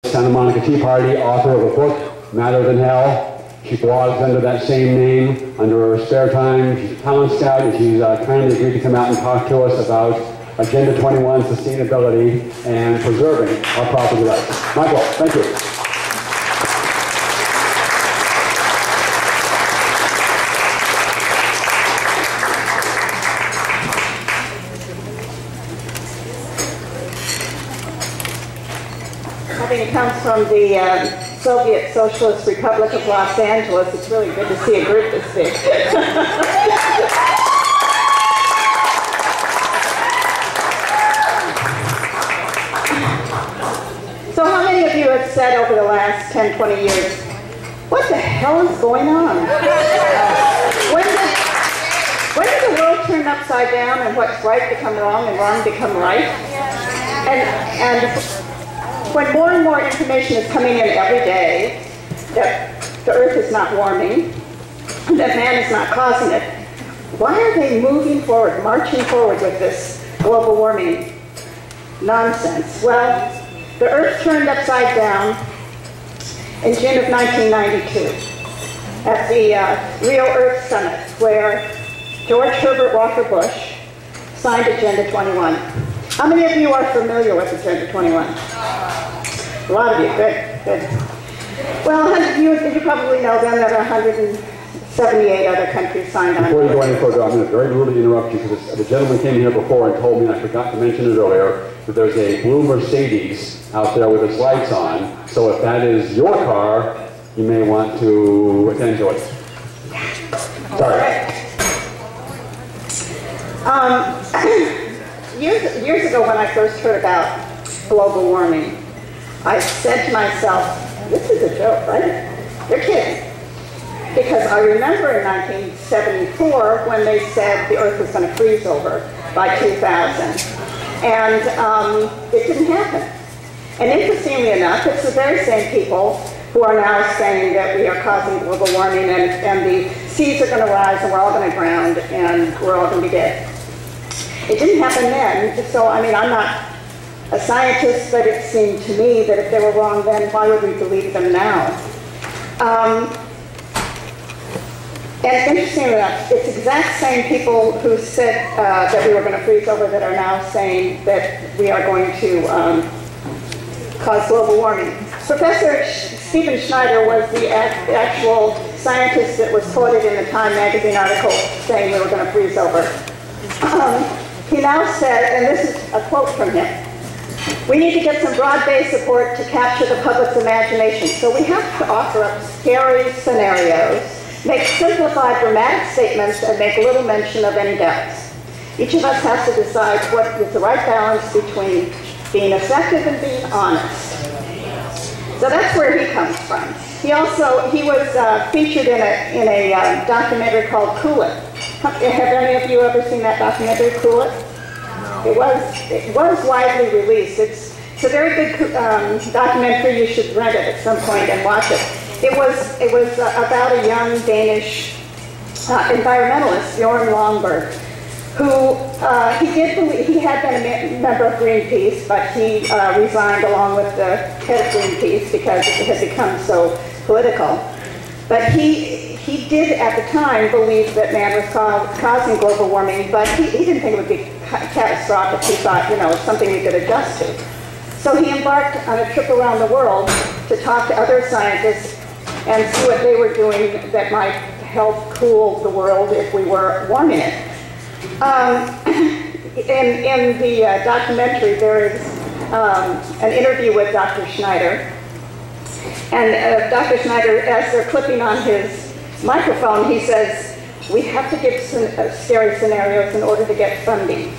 Santa Monica Tea Party, author of a book, Madder Than Hell. She blogs under that same name, under her spare time. She's a talent scout, and she's kindly agreed to come out and talk to us about Agenda 21, sustainability, and preserving our property rights. Michael, thank you. Having come from the Soviet Socialist Republic of Los Angeles, it's really good to see a group this big. So how many of you have said over the last 10, 20 years, what the hell is going on? When did the world turn upside down and what's right become wrong and wrong become right? And when more and more information is coming in every day that the Earth is not warming, that man is not causing it, why are they moving forward, marching forward with this global warming nonsense? Well, the Earth turned upside down in June of 1992 at the Rio Earth Summit, where George Herbert Walker Bush signed Agenda 21. How many of you are familiar with Agenda 21? A lot of you, good, good. Well, you probably know then that 178 other countries signed on. Before you go any further, I'm going to very rudely interrupt you because the gentleman came here before and told me, and I forgot to mention it earlier, that there's a blue Mercedes out there with its lights on. So if that is your car, you may want to attend to it. Sorry. Years ago when I first heard about global warming, I said to myself, this is a joke, right? They're kidding. Because I remember in 1974 when they said the Earth was going to freeze over by 2000. And it didn't happen. And interestingly enough, it's the very same people who are now saying that we are causing global warming and the seas are going to rise and we're all going to drown and we're all going to be dead. It didn't happen then, so I mean, I'm not a scientist, but it seemed to me that if they were wrong then, why would we believe them now? And interestingly enough, it's the exact same people who said that we were going to freeze over that are now saying that we are going to cause global warming. Professor Stephen Schneider was the actual scientist that was quoted in the Time magazine article saying we were going to freeze over. He now said, and this is a quote from him, "We need to get some broad-based support to capture the public's imagination. So we have to offer up scary scenarios, make simplified dramatic statements, and make little mention of any doubts. Each of us has to decide what is the right balance between being effective and being honest." So that's where he comes from. He was featured in a documentary called Cool It. Have any of you ever seen that documentary, Cool It? No. It was widely released. It's a very good documentary. You should rent it at some point and watch it. It was about a young Danish environmentalist, Bjorn Lomborg, who he had been a member of Greenpeace, but he resigned along with the head of Greenpeace because it had become so political. But he did at the time believe that man was causing global warming, but he didn't think it would be catastrophic. He thought, it's something we could adjust to. So he embarked on a trip around the world to talk to other scientists and see what they were doing that might help cool the world if we were warming it. In the documentary, there is an interview with Dr. Schneider. And Dr. Schneider, as they're clipping on his microphone, he says, we have to give scary scenarios in order to get funding.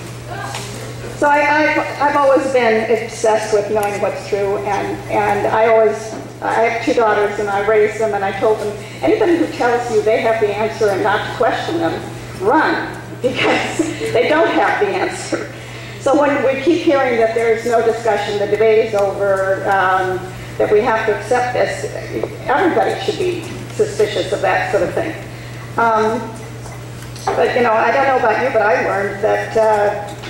So I've always been obsessed with knowing what's true, and I have two daughters and I raised them, and I told them, anybody who tells you they have the answer and not to question them, run, because they don't have the answer. So when we keep hearing that there's no discussion, the debate is over, that we have to accept this, everybody should be suspicious of that sort of thing. But I don't know about you, but I learned that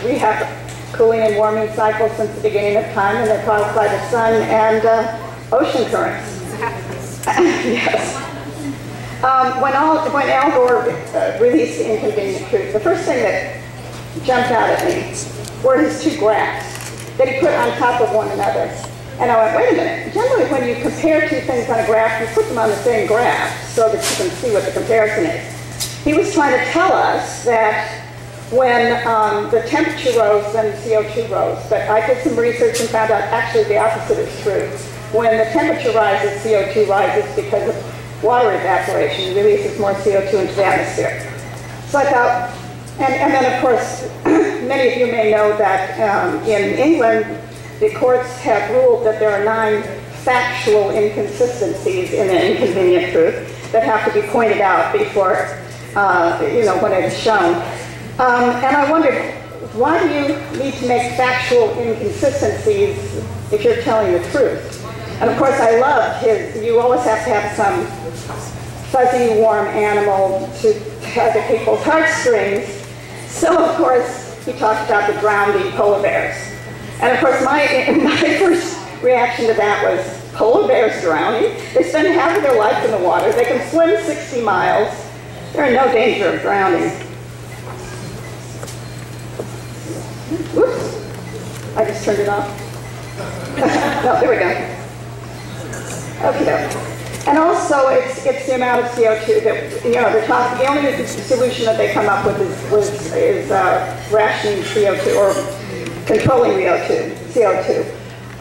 we have cooling and warming cycles since the beginning of time, and they're caused by the sun, and ocean currents. Yes. When Al Gore released The Inconvenient Truth, the first thing that jumped out at me were his two graphs that he put on top of one another. And I went, wait a minute, generally when you compare two things on a graph, you put them on the same graph so that you can see what the comparison is. He was trying to tell us that when the temperature rose, then CO2 rose. But I did some research and found out actually the opposite is true. When the temperature rises, CO2 rises because of water evaporation. It releases more CO2 into the atmosphere. So I thought, and then of course, many of you may know that in England, the courts have ruled that there are 9 factual inconsistencies in The Inconvenient Truth that have to be pointed out before, when it is shown. And I wondered, why do you need to make factual inconsistencies if you're telling the truth? And of course, I love you always have to have some fuzzy, warm animal to tug at people's heartstrings. So of course, he talked about the drowning polar bears. And of course, my first reaction to that was, polar bears drowning? They spend half of their life in the water. They can swim 60 miles. They're in no danger of drowning. Whoops. I just turned it off. No, there we go. Okay. And also, it's the amount of CO2 that, the only solution that they come up with is rationing CO2 or controlling CO2.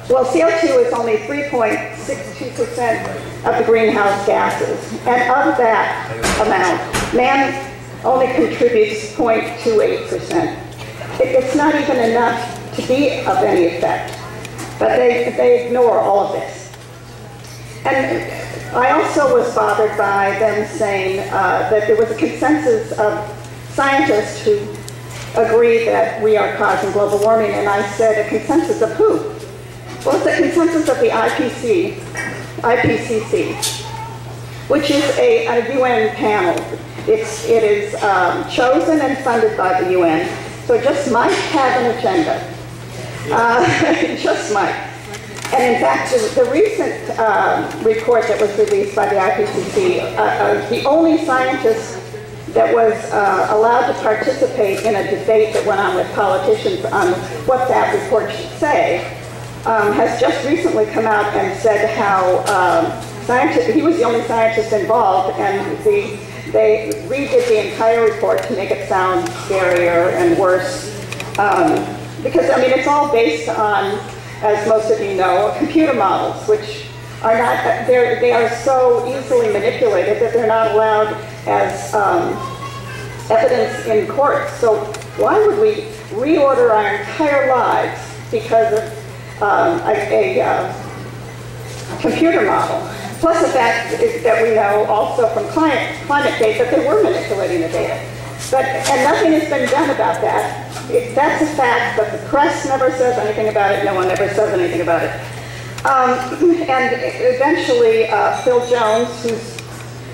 Well, CO2 is only 3.62% of the greenhouse gases. And of that amount, man only contributes 0.28%. It's not even enough to be of any effect. But they ignore all of this. And I also was bothered by them saying that there was a consensus of scientists who agree that we are causing global warming, and I said, a consensus of who? Well, it's a consensus of the IPCC, which is a UN panel. It is chosen and funded by the UN, so it just might have an agenda. It just might. And in fact, the recent report that was released by the IPCC, the only scientist that was allowed to participate in a debate that went on with politicians on what that report should say, has just recently come out and said how he was the only scientist involved, and they redid the entire report to make it sound scarier and worse. Because, I mean, it's all based on, as most of you know, computer models, which are not, they are so easily manipulated that they're not allowed as evidence in court. So why would we reorder our entire lives because of a computer model? Plus the fact that we know also from climate data that they were manipulating the data. And nothing has been done about that. That's a fact, but the press never says anything about it. No one ever says anything about it. And eventually, Phil Jones,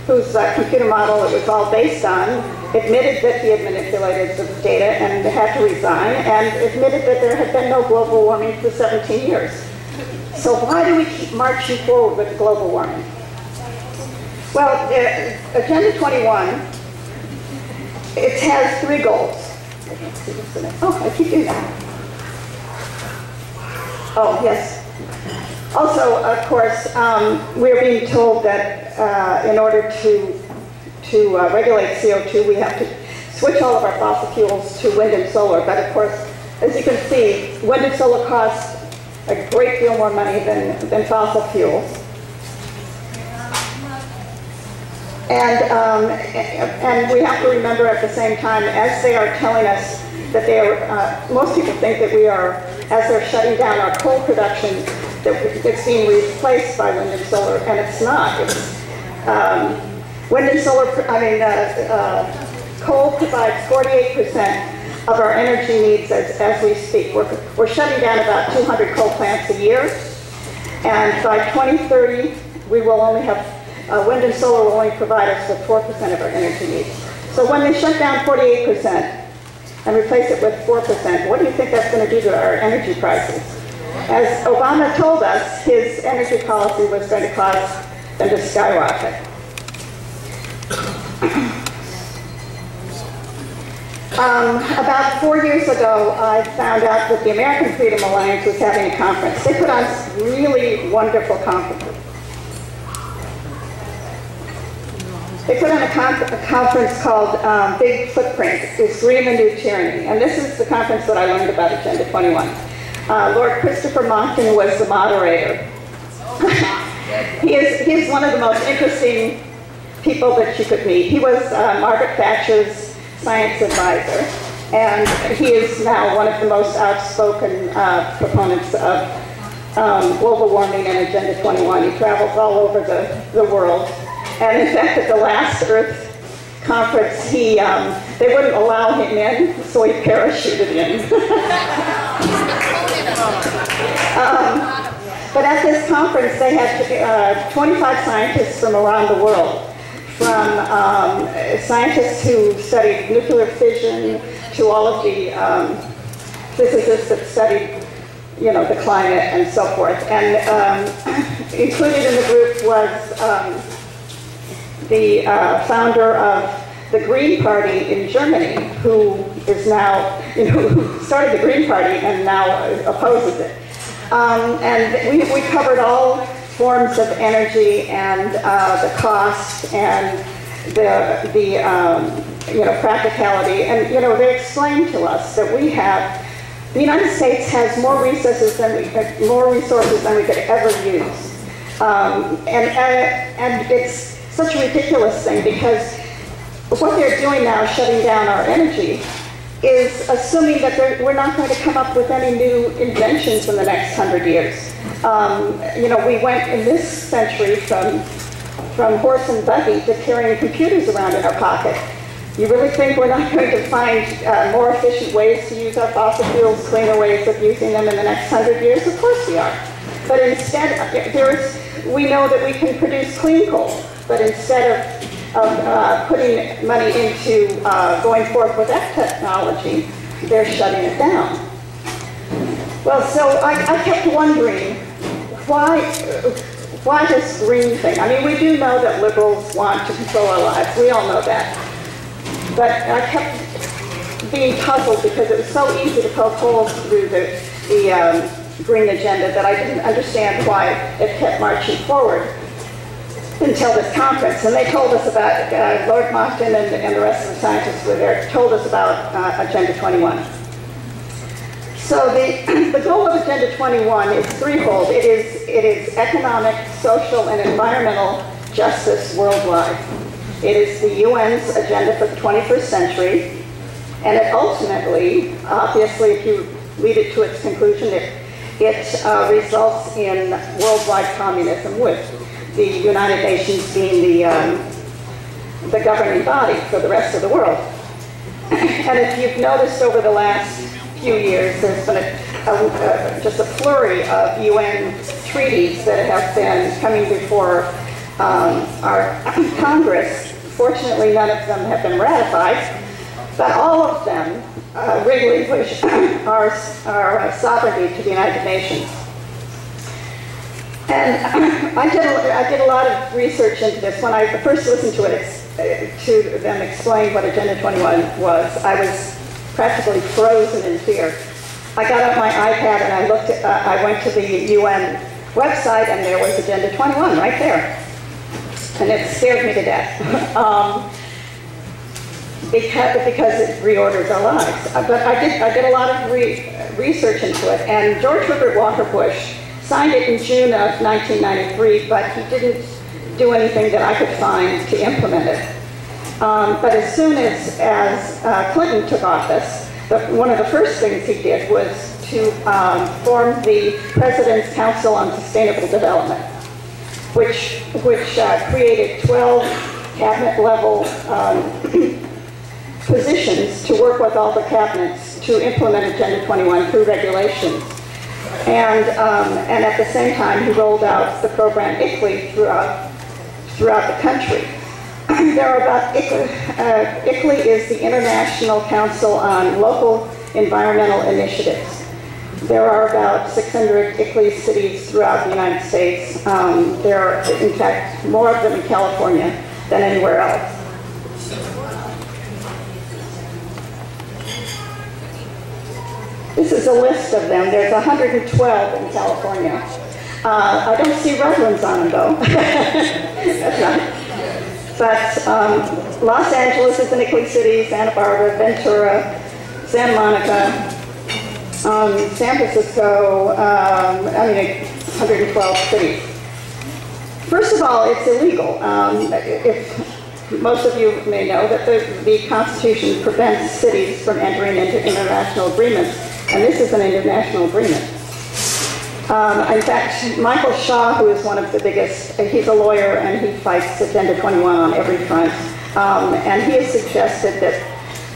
whose computer model it was all based on, admitted that he had manipulated the data and had to resign, and admitted that there had been no global warming for 17 years. So why do we keep marching forward with global warming? Well, Agenda 21, it has 3 goals. I can't see this in it. Oh, I keep doing that. Oh, yes. Also, of course, we're being told that in order to regulate CO2, we have to switch all of our fossil fuels to wind and solar. But of course, as you can see, wind and solar cost a great deal more money than fossil fuels. And we have to remember at the same time, as they are telling us that they are, most people think that we are, as they're shutting down our coal production, that it's being replaced by wind and solar, and it's not. Wind and solar, coal provides 48% of our energy needs as we speak. We're shutting down about 200 coal plants a year, and by 2030, we will only have wind and solar will only provide us with 4% of our energy needs. So when they shut down 48% and replace it with 4%, what do you think that's going to do to our energy prices? As Obama told us, his energy policy was going to cause them to skyrocket. About 4 years ago, I found out that the American Freedom Alliance was having a conference. They put on really wonderful conferences. They put on a conference called Big Footprint, Is Green the New Tyranny? And this is the conference that I learned about Agenda 21. Lord Christopher Monckton was the moderator. He is one of the most interesting people that you could meet. He was Margaret Thatcher's science advisor, and he is now one of the most outspoken proponents of global warming and Agenda 21. He travels all over the world. And in fact, at the last Earth conference, they wouldn't allow him in, so he parachuted in. But at this conference, they had 25 scientists from around the world, from scientists who studied nuclear fission to all of the physicists that studied, the climate and so forth. And included in the group was the founder of the Green Party in Germany, who is now, who started the Green Party and now opposes it. And we covered all forms of energy and the cost and the practicality. And they explained to us that the United States has more resources than we could ever use, and it's such a ridiculous thing, because what they're doing now, shutting down our energy, is assuming that we're not going to come up with any new inventions in the next 100 years. We went in this century from horse and buggy to carrying computers around in our pocket. You really think we're not going to find more efficient ways to use our fossil fuels, cleaner ways of using them in the next 100 years? Of course we are. But instead, we know that we can produce clean coal. But instead of putting money into going forth with that technology, they're shutting it down. Well, so I kept wondering, why this green thing? I mean, we do know that liberals want to control our lives. We all know that. But I kept being puzzled because it was so easy to poke holes through the green agenda that I didn't understand why it kept marching forward until this conference. And they told us about, Lord Monckton and the rest of the scientists were there, told us about Agenda 21. So the goal of Agenda 21 is threefold. It is economic, social, and environmental justice worldwide. It is the UN's agenda for the 21st century, and it ultimately, obviously, if you lead it to its conclusion, it results in worldwide communism, with the United Nations being the governing body for the rest of the world. And if you've noticed over the last few years, there's been just a flurry of UN treaties that have been coming before our Congress. Fortunately, none of them have been ratified, but all of them relinquish our sovereignty to the United Nations. And I did a lot of research into this. When I first listened to them explain what Agenda 21 was, I was practically frozen in fear. I got out my iPad and I went to the UN website, and there was Agenda 21 right there. And it scared me to death. Because it reorders our lives. But I did a lot of research into it, and George Herbert Walker Bush signed it in June of 1993, but he didn't do anything that I could find to implement it. But as soon as Clinton took office, one of the first things he did was to form the President's Council on Sustainable Development, which created 12 cabinet-level positions to work with all the cabinets to implement Agenda 21 through regulations. And at the same time, he rolled out the program ICLEI throughout the country. ICLEI is the International Council on Local Environmental Initiatives. There are about 600 ICLEI cities throughout the United States. There are, in fact, more of them in California than anywhere else. This is a list of them. There's 112 in California. I don't see Redlands on them, though. That's not. But Los Angeles is an ICLEI city, Santa Barbara, Ventura, Santa Monica, San Francisco, 112 cities. First of all, it's illegal. If most of you may know that the Constitution prevents cities from entering into international agreements, and this is an international agreement. In fact, Michael Shaw, who is one of the biggest, he's a lawyer and he fights Agenda 21 on every front, and he has suggested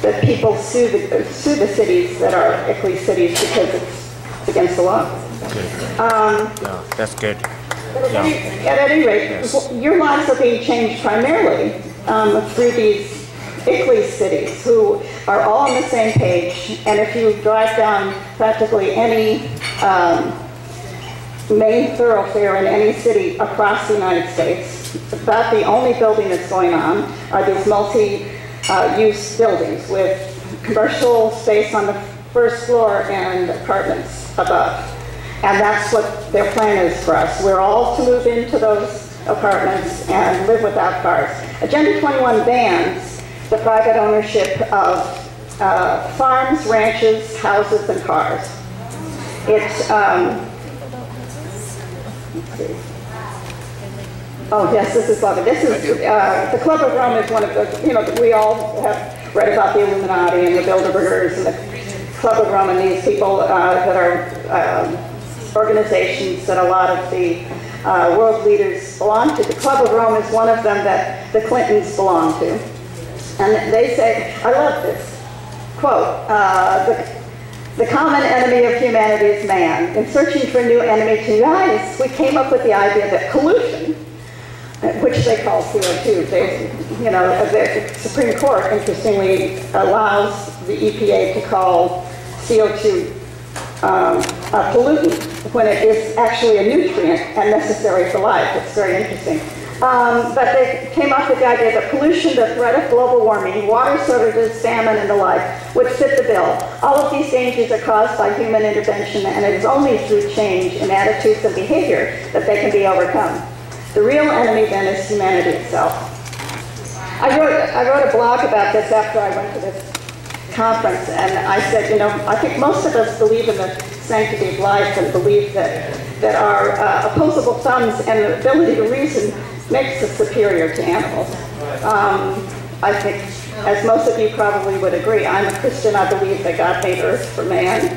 that people sue the cities that are ICLEI cities because it's against the law. Yeah, that's good. At any rate, yes. Your lives are being changed primarily through these ICLEI cities who are all on the same page, and if you drive down practically any main thoroughfare in any city across the United States, about the only building that's going on are these multi-use buildings with commercial space on the first floor and apartments above. And that's what their plan is for us. We're all to move into those apartments and live without cars. Agenda 21 bans the private ownership of farms, ranches, houses, and cars. It's, oh yes, this is lovely. This is, the Club of Rome is one of the, we all have read about the Illuminati and the Bilderbergers and the Club of Rome and these people that are organizations that a lot of the world leaders belong to. The Club of Rome is one of them that the Clintons belong to. And they say, I love this, quote, the common enemy of humanity is man. In searching for a new enemy to unite us, we came up with the idea that pollution, which they call CO2, the Supreme Court, interestingly, allows the EPA to call CO2 a pollutant when it is actually a nutrient and necessary for life. It's very interesting. But they came up with the idea that pollution, the threat of global warming, water shortages, salmon, and the like would fit the bill. All of these dangers are caused by human intervention, and it is only through change in attitudes and behavior that they can be overcome. The real enemy, then, is humanity itself. I wrote a blog about this after I went to this conference, and I said, I think most of us believe in the sanctity of life and believe that our opposable thumbs and the ability to reason makes us superior to animals. I think, as most of you probably would agree, I'm a Christian. I believe that God made earth for man.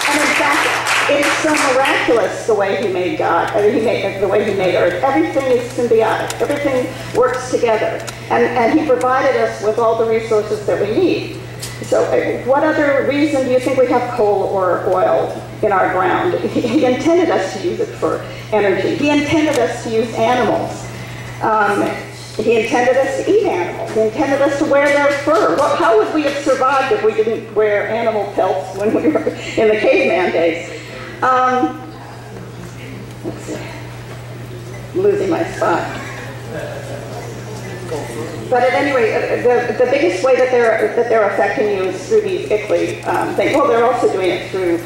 And in fact, it's so miraculous the way he made God, the way he made earth. Everything is symbiotic. Everything works together. And he provided us with all the resources that we need. So what other reason do you think we have coal or oil in our ground? He intended us to use it for energy. He intended us to use animals. He intended us to eat animals. He intended us to wear their fur. Well, how would we have survived if we didn't wear animal pelts when we were in the caveman days? Let's see. I'm losing my spot. But at any rate, the biggest way that they're affecting you is through these ICLEI things. Well, they're also doing it through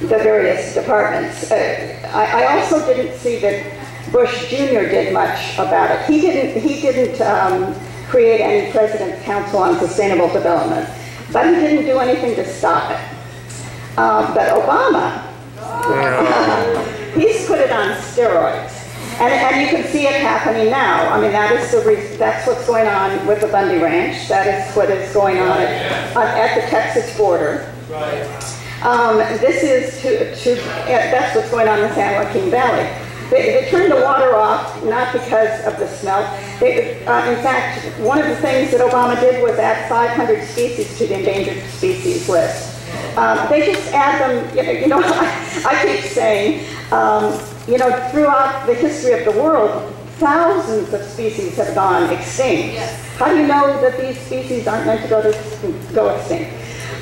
the various departments. I also didn't see that Bush Jr. did much about it. He didn't create any President's Council on Sustainable Development, but he didn't do anything to stop it. But Obama, he's put it on steroids. And you can see it happening now. I mean, that's what's going on with the Bundy Ranch. That is what is going on at the Texas border. That's what's going on in San Joaquin Valley. They turned the water off, not because of the smell. In fact, one of the things that Obama did was add 500 species to the endangered species list. They just add them, I keep saying, throughout the history of the world, thousands of species have gone extinct. Yes. How do you know that these species aren't meant to go extinct?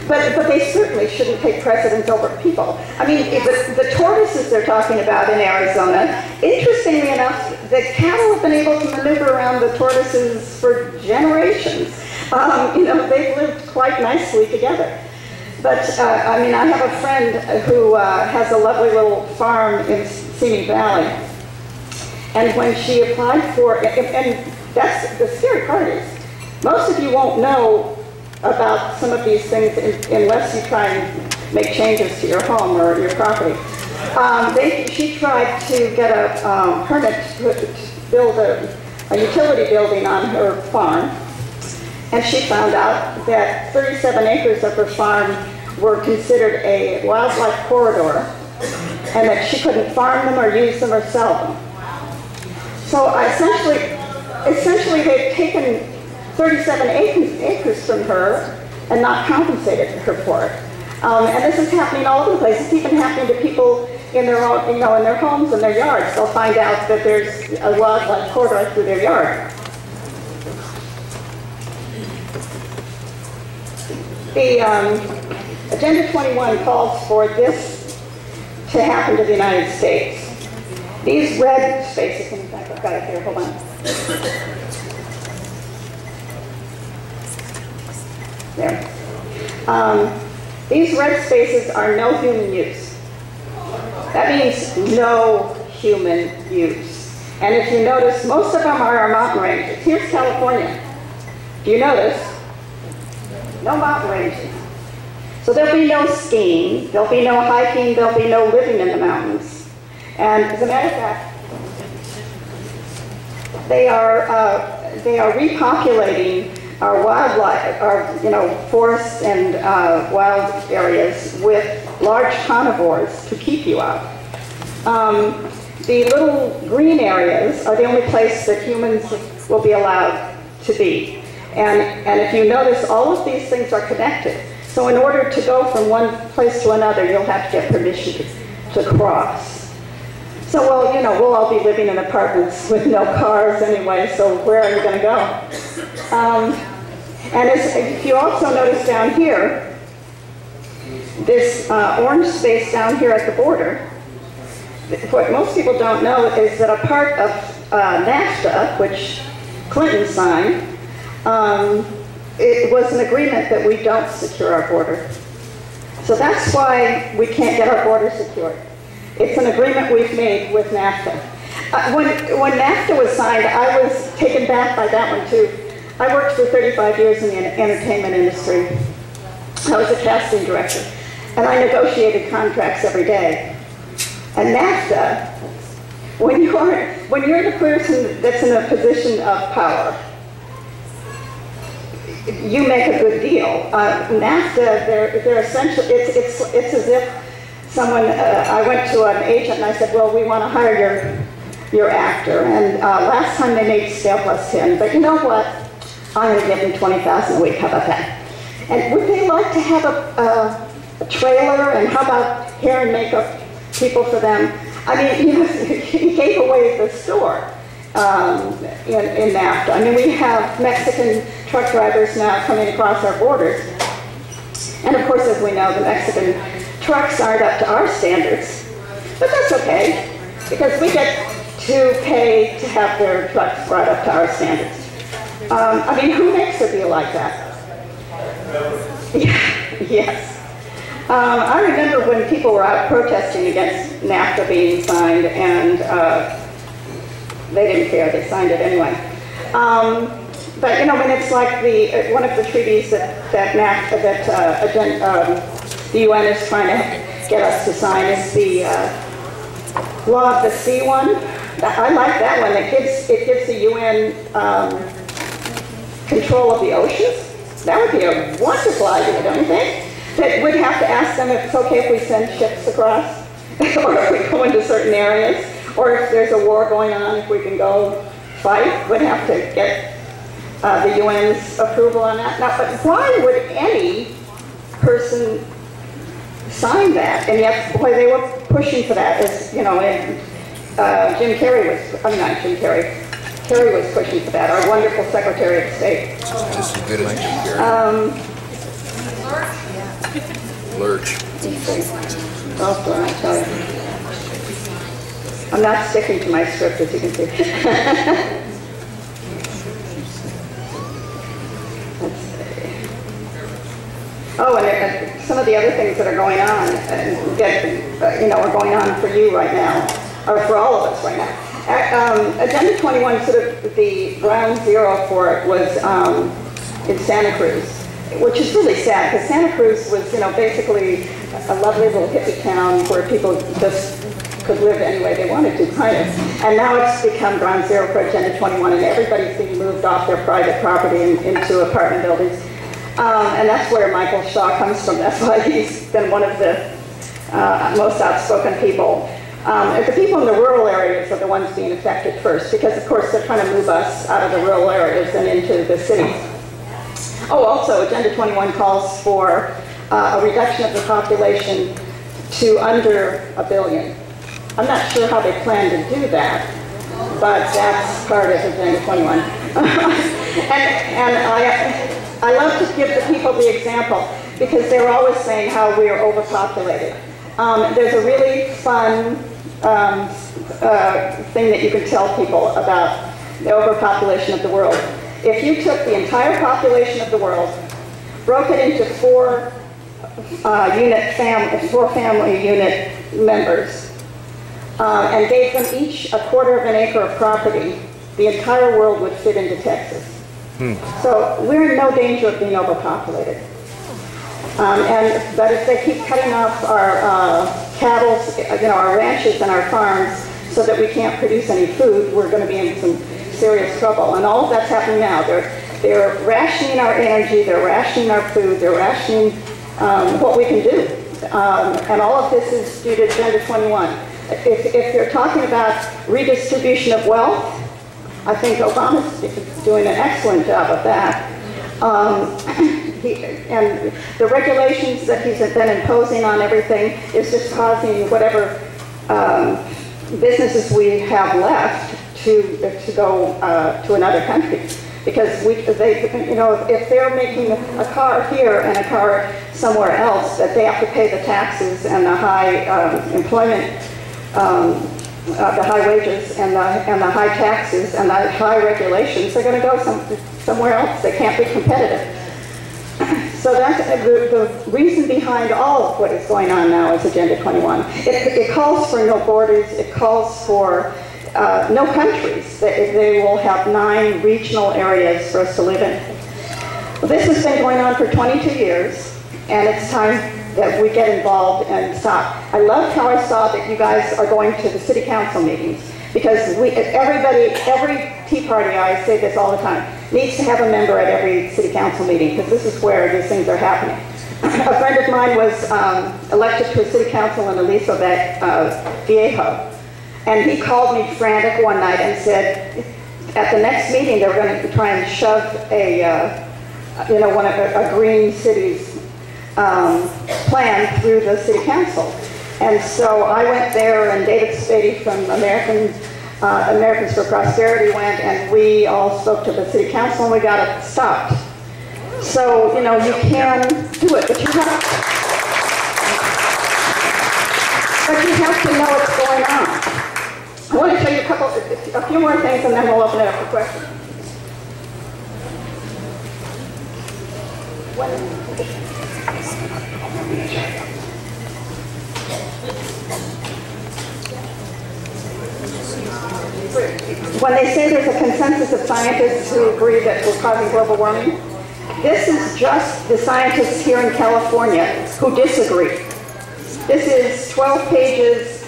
But they certainly shouldn't take precedence over people. I mean, the tortoises they're talking about in Arizona, interestingly enough, the cattle have been able to maneuver around the tortoises for generations. They've lived quite nicely together. But, I mean, I have a friend who has a lovely little farm in Simi Valley. And when she applied for, and that's the scary part is, most of you won't know about some of these things unless you try and make changes to your home or your property. She tried to get a permit to build a utility building on her farm, and she found out that 37 acres of her farm were considered a wildlife corridor, and that she couldn't farm them or use them or sell them. So essentially they've taken 37 acres from her and not compensated her for it. And this is happening all over the place. It's even happening to people in their own, in their homes and their yards. They'll find out that there's a wildlife corridor through their yard. The Agenda 21 calls for this to happen to the United States. These red spaces, in fact, I've got it here, hold on. There. These red spaces are no human use. That means no human use. And if you notice, most of them are our mountain ranges. Here's California. Do you notice? No mountain ranges. So there'll be no skiing, there'll be no hiking, there'll be no living in the mountains. And as a matter of fact, they are repopulating our wildlife, our forests and wild areas with large carnivores to keep you out. The little green areas are the only place that humans will be allowed to be. And if you notice, all of these things are connected. So in order to go from one place to another, you'll have to get permission to cross. So, well, we'll all be living in apartments with no cars anyway, so where are you going to go? And if you also notice down here, this orange space down here at the border, what most people don't know is that a part of NAFTA, which Clinton signed, it was an agreement that we don't secure our border. So that's why we can't get our border secured. It's an agreement we've made with NAFTA. When NAFTA was signed, I was taken back by that one too. I worked for 35 years in the entertainment industry. I was a casting director, and I negotiated contracts every day. And NAFTA, when you're the person that's in a position of power, you make a good deal. NAFTA, they're essentially, it's as if someone, I went to an agent and I said, well, we want to hire your actor. And last time they made scale plus 10, but you know what? I'm going to give them $20,000 a week, how about that? And would they like to have a trailer, and how about hair and makeup people for them? I mean, he gave away the store. In NAFTA. I mean, we have Mexican truck drivers now coming across our borders. And of course, as we know, the Mexican trucks aren't up to our standards. But that's okay, because we get to pay to have their trucks brought up to our standards. I mean, who makes a deal like that? Yes. I remember when people were out protesting against NAFTA being signed, and they didn't care, they signed it anyway. But when it's like one of the treaties that the UN is trying to get us to sign is the Law of the Sea one. I like that one. It gives the UN control of the oceans. That would be a wonderful idea, don't you think? That we'd have to ask them if it's okay if we send ships across, or if we go into certain areas. Or if there's a war going on, if we can go fight, we'd have to get the UN's approval on that. Now, but why would any person sign that? And yet, boy, they were pushing for that. As Jim Carrey was, not Jim Carrey, Kerry was pushing for that, our wonderful Secretary of State. This is good as Gary. Lurch. Oh, what I tell you. I'm not sticking to my script, as you can see. Let's see. Oh, and some of the other things that are going on, are going on for you right now, or for all of us right now. Agenda 21, sort of the ground zero for it was in Santa Cruz, which is really sad, because Santa Cruz was, basically a lovely little hippie town where people just could live any way they wanted to, kind of. And now it's become ground zero for Agenda 21, and everybody's being moved off their private property into apartment buildings. And that's where Michael Shaw comes from. That's why he's been one of the most outspoken people. The people in the rural areas are the ones being affected first, because of course they're trying to move us out of the rural areas and into the cities. Oh, also, Agenda 21 calls for a reduction of the population to under 1 billion. I'm not sure how they plan to do that, but that's part of Agenda 21. and I love to give the people the example, because they're always saying how we are overpopulated. There's a really fun thing that you can tell people about the overpopulation of the world. If you took the entire population of the world, broke it into four family unit members, and gave them each a 1/4 acre of property, the entire world would fit into Texas. So we're in no danger of being overpopulated. But if they keep cutting off our cattle, our ranches and our farms, so that we can't produce any food, we're going to be in some serious trouble. And all of that's happening now. They're rationing our energy, they're rationing our food, they're rationing what we can do. And all of this is due to Agenda 21. If you're talking about redistribution of wealth, I think Obama's doing an excellent job of that. And the regulations that he's been imposing on everything is just causing whatever businesses we have left to go to another country. Because if they're making a car here and a car somewhere else, that they have to pay the taxes and the high employment, the high wages and the high taxes and the high regulations, they're going to go somewhere else. They can't be competitive. So that's the reason behind all of what is going on now is Agenda 21. It calls for no borders. It calls for no countries. They will have 9 regional areas for us to live in. This has been going on for 22 years, and it's time that we get involved and stop. I loved how I saw that you guys are going to the city council meetings, because every Tea Party, I say this all the time, needs to have a member at every city council meeting, because this is where these things are happening. A friend of mine was elected to a city council in Aliso Viejo, and he called me frantic one night and said, at the next meeting they're going to try and shove a green cities plan through the city council. And so I went there, and David Spady from Americans for Prosperity went, and we all spoke to the city council, and we got it stopped. So, you can do it, but you have to know what's going on. I want to show you a few more things, and then we'll open it up for questions. When they say there's a consensus of scientists who agree that we're causing global warming, this is just the scientists here in California who disagree. This is 12 pages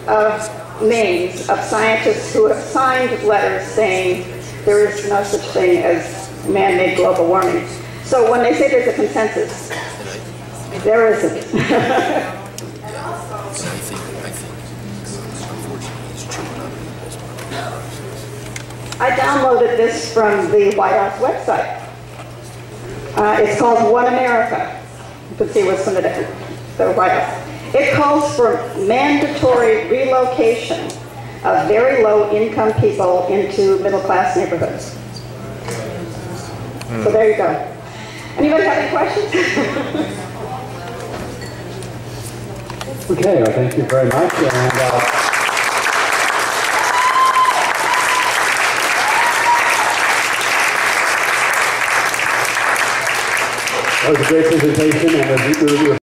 of names of scientists who have signed letters saying there is no such thing as man-made global warming. So when they say there's a consensus, there isn't. I downloaded this from the White House website. It's called One America. You can see what's from the White House. It calls for mandatory relocation of very low-income people into middle-class neighborhoods. So there you go. Anybody have any questions? Okay, well, thank you very much. And, that was a great presentation, and